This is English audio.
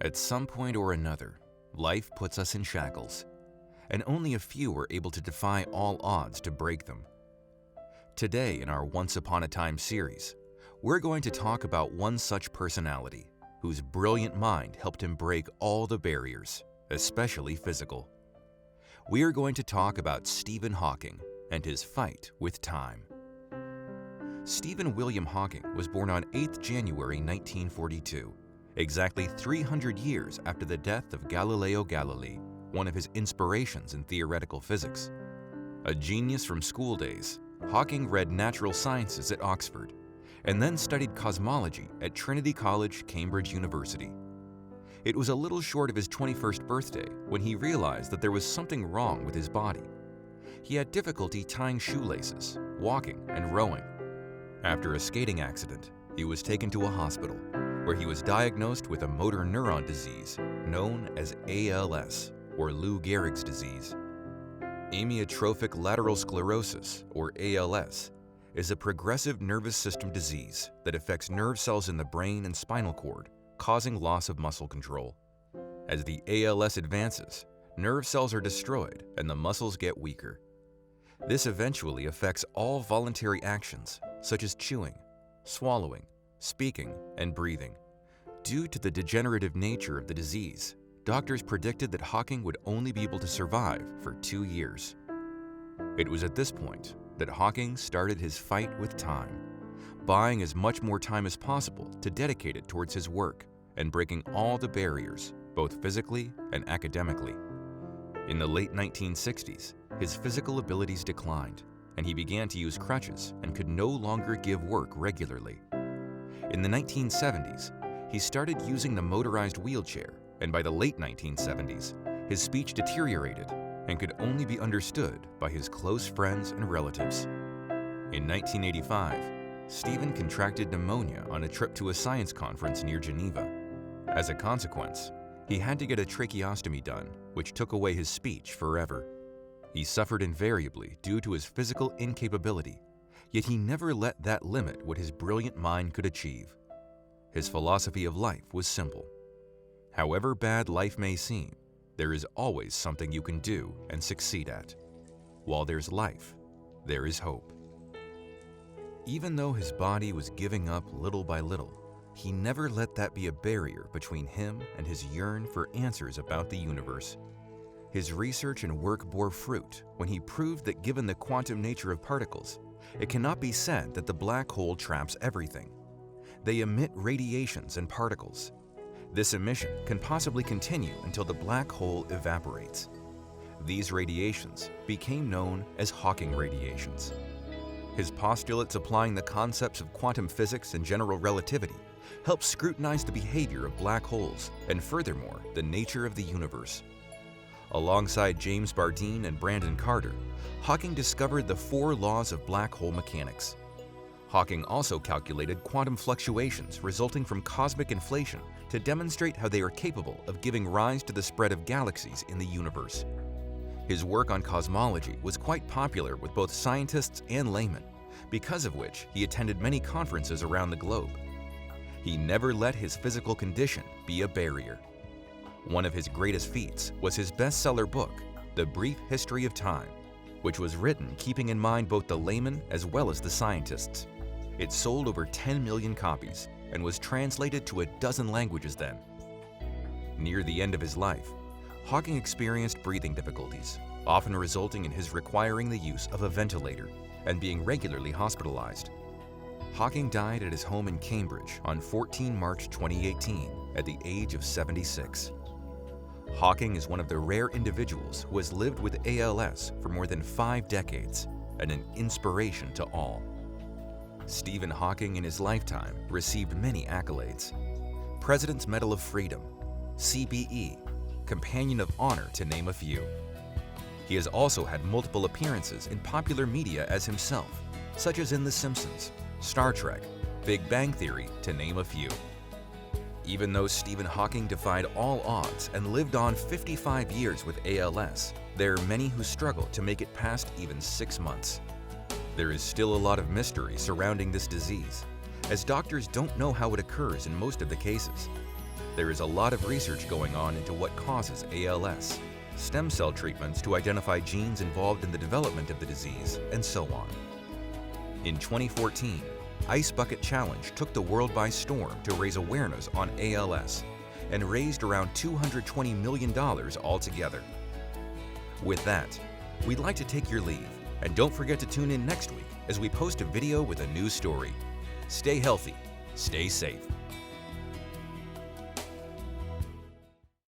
At some point or another, life puts us in shackles, and only a few are able to defy all odds to break them. Today in our Once Upon a Time series, we're going to talk about one such personality whose brilliant mind helped him break all the barriers, especially physical. We are going to talk about Stephen Hawking and his fight with time. Stephen William Hawking was born on 8th January 1942, exactly 300 years after the death of Galileo Galilei, one of his inspirations in theoretical physics. A genius from school days, Hawking read natural sciences at Oxford and then studied cosmology at Trinity College, Cambridge University. It was a little short of his 21st birthday when he realized that there was something wrong with his body. He had difficulty tying shoelaces, walking, and rowing. After a skating accident, he was taken to a hospital where he was diagnosed with a motor neuron disease known as ALS, or Lou Gehrig's disease. Amyotrophic lateral sclerosis, or ALS, is a progressive nervous system disease that affects nerve cells in the brain and spinal cord, causing loss of muscle control. As the ALS advances, nerve cells are destroyed and the muscles get weaker. This eventually affects all voluntary actions, such as chewing, swallowing, speaking, and breathing. Due to the degenerative nature of the disease, doctors predicted that Hawking would only be able to survive for 2 years. It was at this point that Hawking started his fight with time, buying as much more time as possible to dedicate it towards his work and breaking all the barriers, both physically and academically. In the late 1960s, his physical abilities declined, and he began to use crutches and could no longer give work regularly. In the 1970s, he started using the motorized wheelchair, and by the late 1970s, his speech deteriorated and could only be understood by his close friends and relatives. In 1985, Stephen contracted pneumonia on a trip to a science conference near Geneva. As a consequence, he had to get a tracheostomy done, which took away his speech forever. He suffered invariably due to his physical incapability, yet he never let that limit what his brilliant mind could achieve. His philosophy of life was simple. However bad life may seem, there is always something you can do and succeed at. While there's life, there is hope. Even though his body was giving up little by little, he never let that be a barrier between him and his yearn for answers about the universe. His research and work bore fruit when he proved that given the quantum nature of particles, it cannot be said that the black hole traps everything. They emit radiations and particles. This emission can possibly continue until the black hole evaporates. These radiations became known as Hawking radiations. His postulates applying the concepts of quantum physics and general relativity helped scrutinize the behavior of black holes and furthermore, the nature of the universe. Alongside James Bardeen and Brandon Carter, Hawking discovered the 4 laws of black hole mechanics. Hawking also calculated quantum fluctuations resulting from cosmic inflation to demonstrate how they are capable of giving rise to the spread of galaxies in the universe. His work on cosmology was quite popular with both scientists and laymen, because of which he attended many conferences around the globe. He never let his physical condition be a barrier. One of his greatest feats was his bestseller book, The Brief History of Time, which was written keeping in mind both the laymen as well as the scientists. It sold over 10 million copies and was translated to a dozen languages then. Near the end of his life, Hawking experienced breathing difficulties, often resulting in his requiring the use of a ventilator and being regularly hospitalized. Hawking died at his home in Cambridge on 14 March 2018 at the age of 76. Hawking is one of the rare individuals who has lived with ALS for more than 5 decades and an inspiration to all. Stephen Hawking in his lifetime received many accolades: President's Medal of Freedom, CBE, Companion of Honor to name a few. He has also had multiple appearances in popular media as himself, such as in The Simpsons, Star Trek, Big Bang Theory to name a few. Even though Stephen Hawking defied all odds and lived on 55 years with ALS, there are many who struggle to make it past even 6 months. There is still a lot of mystery surrounding this disease, as doctors don't know how it occurs in most of the cases. There is a lot of research going on into what causes ALS, stem cell treatments to identify genes involved in the development of the disease, and so on. In 2014, Ice Bucket Challenge took the world by storm to raise awareness on ALS and raised around $220 million altogether. With that, we'd like to take your leave, and don't forget to tune in next week as we post a video with a new story. Stay healthy, stay safe.